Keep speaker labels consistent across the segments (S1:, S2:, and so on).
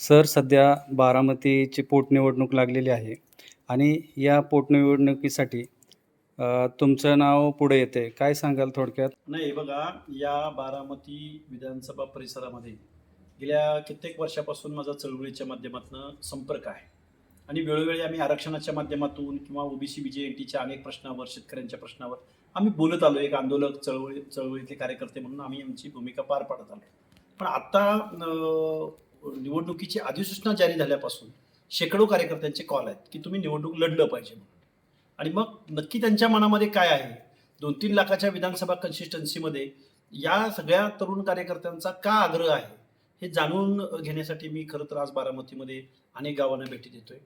S1: Sir, सध्या बारामतीची पोटनिवडणूक लागलेली आहे आणि या पोटनिवडणुकीसाठी तुमचं नाव पुढे येते. काय सांगाल थोडक्यात?
S2: नाही बघा, या बारामती विधानसभा परिसरामध्ये गेल्या कित्येक वर्षापासून माझा चळवळीच्या माध्यमातून संपर्क आहे आणि वेळोवेळी आम्ही आरक्षणाच्या माध्यमातून किंवा ओबीसी बीजेएनटीच्या अनेक प्रश्नावर, शेतकऱ्यांच्या प्रश्नावर आम्ही बोलत आलो. एक आंदोलक, चळवळीतले कार्यकर्ते म्हणून आम्ही आमची भूमिका पार पाडत आलो. पण आता निवडणुकीची अधिसूचना जारी झाल्यापासून शेकडो कार्यकर्त्यांचे कॉल आहेत की तुम्ही निवडणूक लढलं पाहिजे म्हणून. आणि मग नक्की त्यांच्या मनामध्ये काय आहे, 2-3 लाखाच्या विधानसभा कन्सिस्टन्सीमध्ये या सगळ्या तरुण कार्यकर्त्यांचा का आग्रह आहे, हे जाणून घेण्यासाठी मी खरं तर आज बारामतीमध्ये अनेक गावांना भेटी देतोय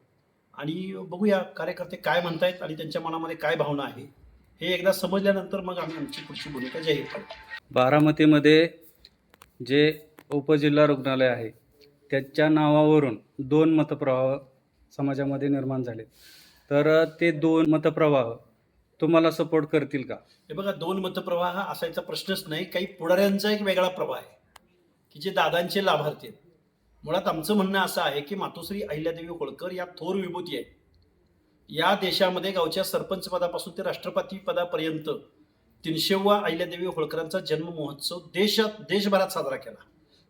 S2: आणि बघूया कार्यकर्ते काय म्हणतायत आणि त्यांच्या मनामध्ये काय भावना आहे, हे एकदा समजल्यानंतर मग आम्ही आमची पुढची भूमिका जाहीर करू.
S1: बारामतीमध्ये जे उपजिल्हा रुग्णालय आहे, त्याच्या नावावरून 2 मतप्रवाह समाजामध्ये निर्माण झाले. तर ते 2 मतप्रवाह तुम्हाला सपोर्ट करतील का?
S2: हे बघा, 2 मतप्रवाह असायचा प्रश्नच नाही. काही पुढाऱ्यांचा एक वेगळा प्रवाह आहे की जे दादांचे लाभार्थी आहेत. मुळात आमचं म्हणणं असं आहे की मातोश्री अहिल्यादेवी होळकर या थोर विभूती आहेत. या देशामध्ये गावच्या सरपंच पदापासून ते राष्ट्रपती पदापर्यंत 300वा अहिल्यादेवी होळकरांचा जन्म महोत्सव देशभरात साजरा केला.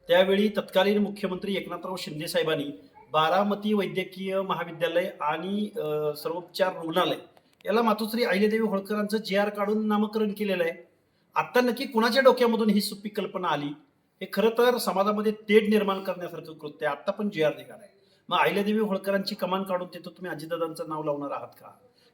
S2: त्यावेळी तत्कालीन मुख्यमंत्री एकनाथराव शिंदे साहेबांनी बारामती वैद्यकीय महाविद्यालय आणि सर्वोपचार रुग्णालय याला मातोश्री अहिल्यादेवी होळकरांचं जे.आर. काढून नामकरण केलेलं आहे. आत्ता नक्की कुणाच्या डोक्यामधून ही सुप्पी कल्पना आली, हे खरं तर समाजामध्ये तेढ निर्माण करण्यासारखं कृत्य आहे. आत्ता पण जे.आर. निघालाय. मग अहिल्यादेवी होळकरांची कमान काढून तिथं तुम्ही अजितदादांचं नाव लावणार आहात का?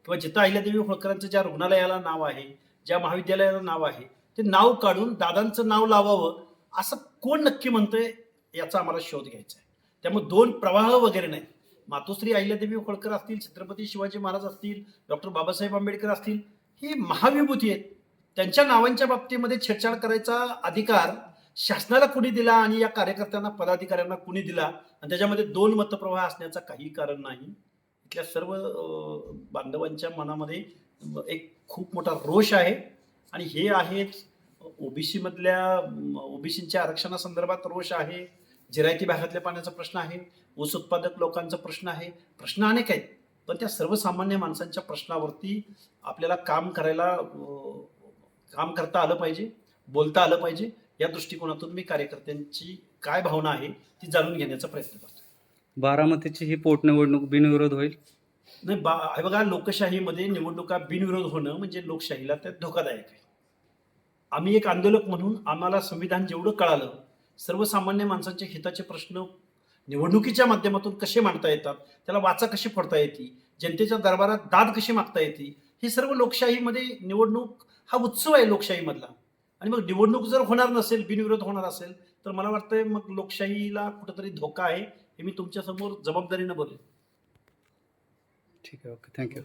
S2: किंवा जिथं अहिल्यादेवी होळकरांचं ज्या रुग्णालयाला नाव आहे, ज्या महाविद्यालयाला नाव आहे, ते नाव काढून दादांचं नाव लावावं असं कोण नक्की म्हणतंय, याचा आम्हाला शोध घ्यायचा आहे. त्यामुळे 2 प्रवाह वगैरे नाही. मातोश्री अहिल्यादेवी होळकर असतील, छत्रपती शिवाजी महाराज असतील, डॉक्टर बाबासाहेब आंबेडकर असतील, ही महाविभूती आहेत. त्यांच्या नावांच्या बाबतीमध्ये छेडछाड करायचा अधिकार शासनाला कुणी दिला आणि या कार्यकर्त्यांना, पदाधिकाऱ्यांना कुणी दिला आणि त्याच्यामध्ये 2 मतप्रवाह असण्याचं काही कारण नाही. इथल्या सर्व बांधवांच्या मनामध्ये एक खूप मोठा रोष आहे आणि हे आहेच. ओबीसींच्या आरक्षणासंदर्भात रोष आहे, जिरायती भागातल्या पाण्याचा प्रश्न आहे, ऊस उत्पादक लोकांचा प्रश्न आहे. प्रश्न अनेक आहेत, पण त्या सर्वसामान्य माणसांच्या प्रश्नावरती आपल्याला काम करता आलं पाहिजे, बोलता आलं पाहिजे. या दृष्टिकोनातून मी कार्यकर्त्यांची काय भावना आहे ती जाणून घेण्याचा प्रयत्न करतो.
S1: बारामतीची ही पोटनिवडणूक बिनविरोध होईल?
S2: नाही, हे बघा, लोकशाहीमध्ये निवडणुका बिनविरोध होणं म्हणजे लोकशाहीला त्यात धोकादायक आहे. आम्ही एक आंदोलक म्हणून आम्हाला संविधान जेवढं कळालं, सर्वसामान्य माणसांच्या हिताचे प्रश्न निवडणुकीच्या माध्यमातून कसे मांडता येतात, त्याला वाचा कशी फोडता येते, जनतेच्या दरबारात दाद कशी मागता येते, हे सर्व लोकशाहीमध्ये निवडणूक हा उत्सव आहे लोकशाहीमधला. आणि मग निवडणूक जर होणार नसेल, बिनविरोध होणार असेल, तर मला वाटतंय मग लोकशाहीला कुठेतरी धोका आहे, हे मी तुमच्यासमोर जबाबदारीनं बोलेन.
S1: ठीक आहे. ओके. थँक्यू.